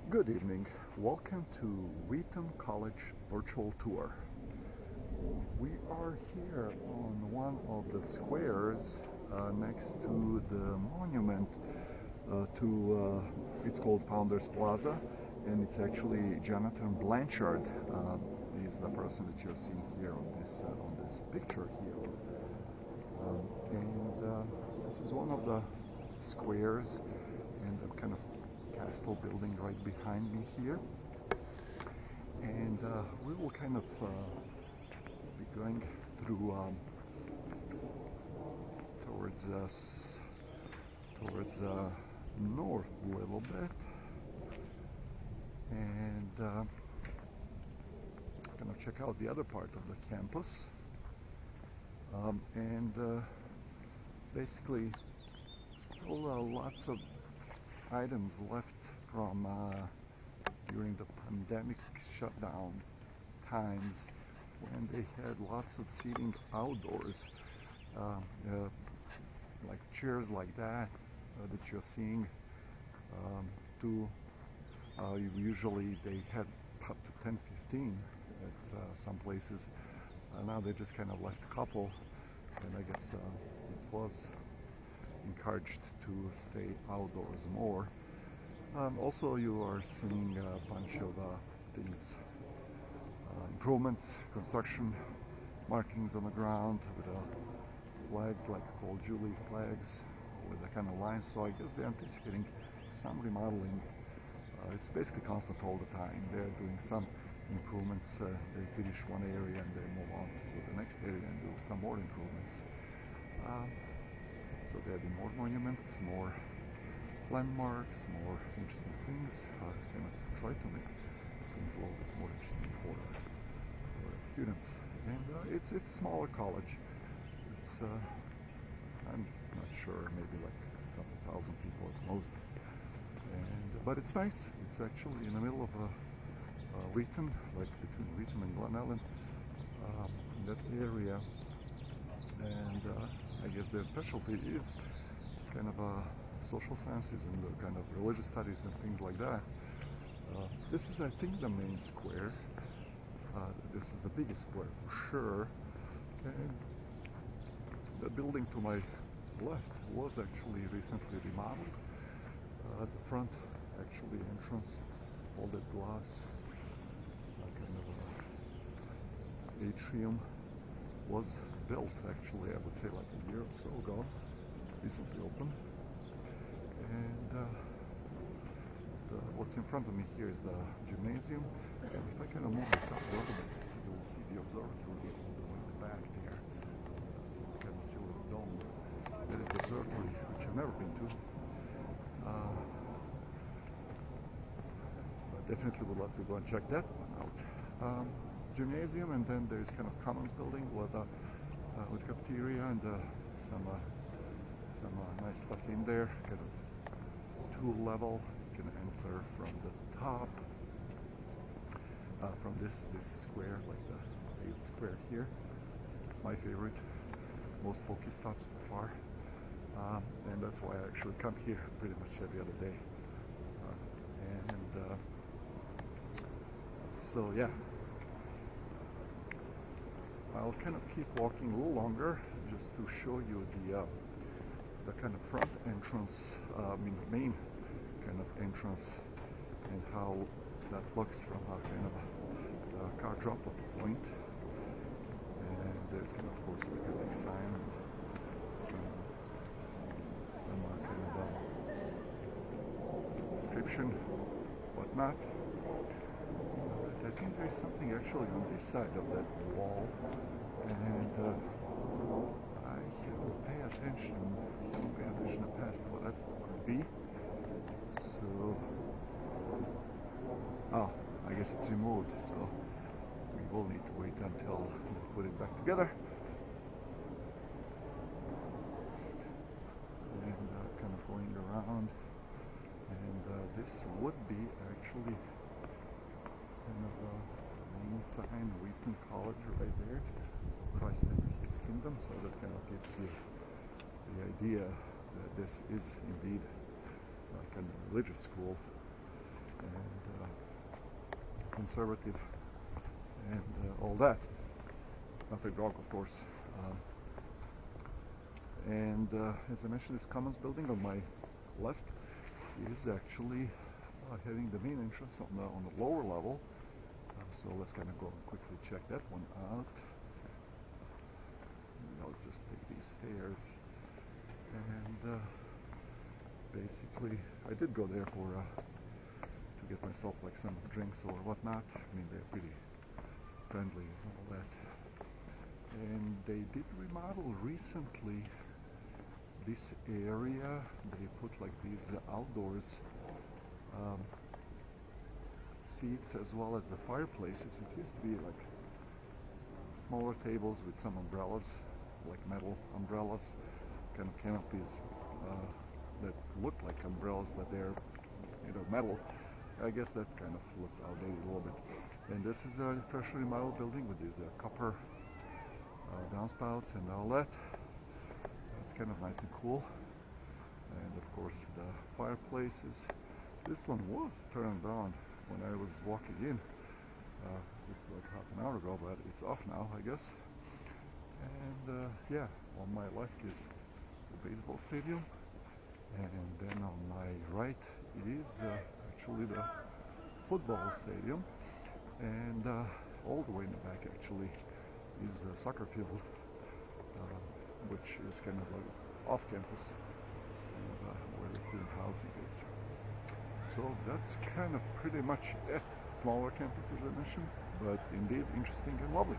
Good evening. Welcome to Wheaton College virtual tour. We are here on one of the squares next to the monument it's called Founders Plaza, and it's actually Jonathan Blanchard. He's the person that you're seeing here on this picture here. This is one of the squares and the kind of castle building right behind me here, and we will kind of be going through towards north a little bit, and kind of check out the other part of the campus, and basically still lots of items left from during the pandemic shutdown times when they had lots of seating outdoors, like chairs like that that you're seeing. Usually they had up to 10, 15 at some places. Now they just kind of left a couple, and I guess it was encouraged to stay outdoors more. Also, you are seeing a bunch of these improvements, construction markings on the ground with flags like called Julie flags with the kind of lines. So I guess they're anticipating some remodeling. It's basically constant all the time. They're doing some improvements. They finish one area and they move on to the next area and do some more improvements. So there'll be more monuments, more landmarks, more interesting things. Kind of try to make things a little bit more interesting for students. And it's a smaller college. It's I'm not sure, maybe like a couple thousand people at most. But it's nice. It's actually in the middle of Wheaton, like between Wheaton and Glen Ellen, in that area. And I guess their specialty is kind of social sciences and kind of religious studies and things like that. This is, I think, the main square. This is the biggest square for sure. And the building to my left was actually recently remodeled. The front, actually, entrance, all that glass, kind of atrium was built actually, I would say, like a year or so ago, recently opened. And what's in front of me here is the gymnasium, and if I kind of move this up a little bit, you'll see the observatory all the way in the back there, kind of silver dome. That is the observatory, which I've never been to. But definitely would love to go and check that one out. Gymnasium, and then there's kind of commons building with cafeteria and some nice stuff in there. Kind of two level. You can enter from the top, from this square, like the paved square here. My favorite, most bulky stops so far, and that's why I actually come here pretty much every other day. So yeah. I'll kind of keep walking a little longer just to show you the kind of front entrance, main kind of entrance, and how that looks from a kind of a car drop-off point. And there's kind of course like a big sign, some kind of description, whatnot. I think there's something actually on this side of that wall, and I haven't paid attention in the past what that could be. So, I guess it's removed, so we will need to wait until we put it back together. And kind of going around, and this would be actually kind of a main sign, Wheaton College right there, Christ and His Kingdom, so that kind of gives you the idea that this is indeed like a religious school. And conservative, and all that. Nothing wrong, of course. And as I mentioned, this Commons building on my left is actually having the main entrance on the lower level. So let's kind of go and quickly check that one out. I'll just take these stairs, and basically I did go there for to get myself like some drinks or whatnot. I mean, they're pretty friendly and all that. And they did remodel recently this area. They put like these outdoors seats as well as the fireplaces. It used to be like smaller tables with some umbrellas, like metal umbrellas, kind of canopies that look like umbrellas, but they're metal. I guess that kind of looked outdated a little bit. And this is a freshly remodeled building with these copper downspouts and all that. It's kind of nice and cool. And of course the fireplaces. This one was turned on when I was walking in just like half an hour ago, but it's off now, I guess. And yeah, on my left is the baseball stadium, and then on my right is actually the football stadium, and all the way in the back actually is a soccer field, which is kind of like off campus, where the student housing is. So that's kind of pretty much it. Smaller campus, as I mentioned, but indeed interesting and lovely.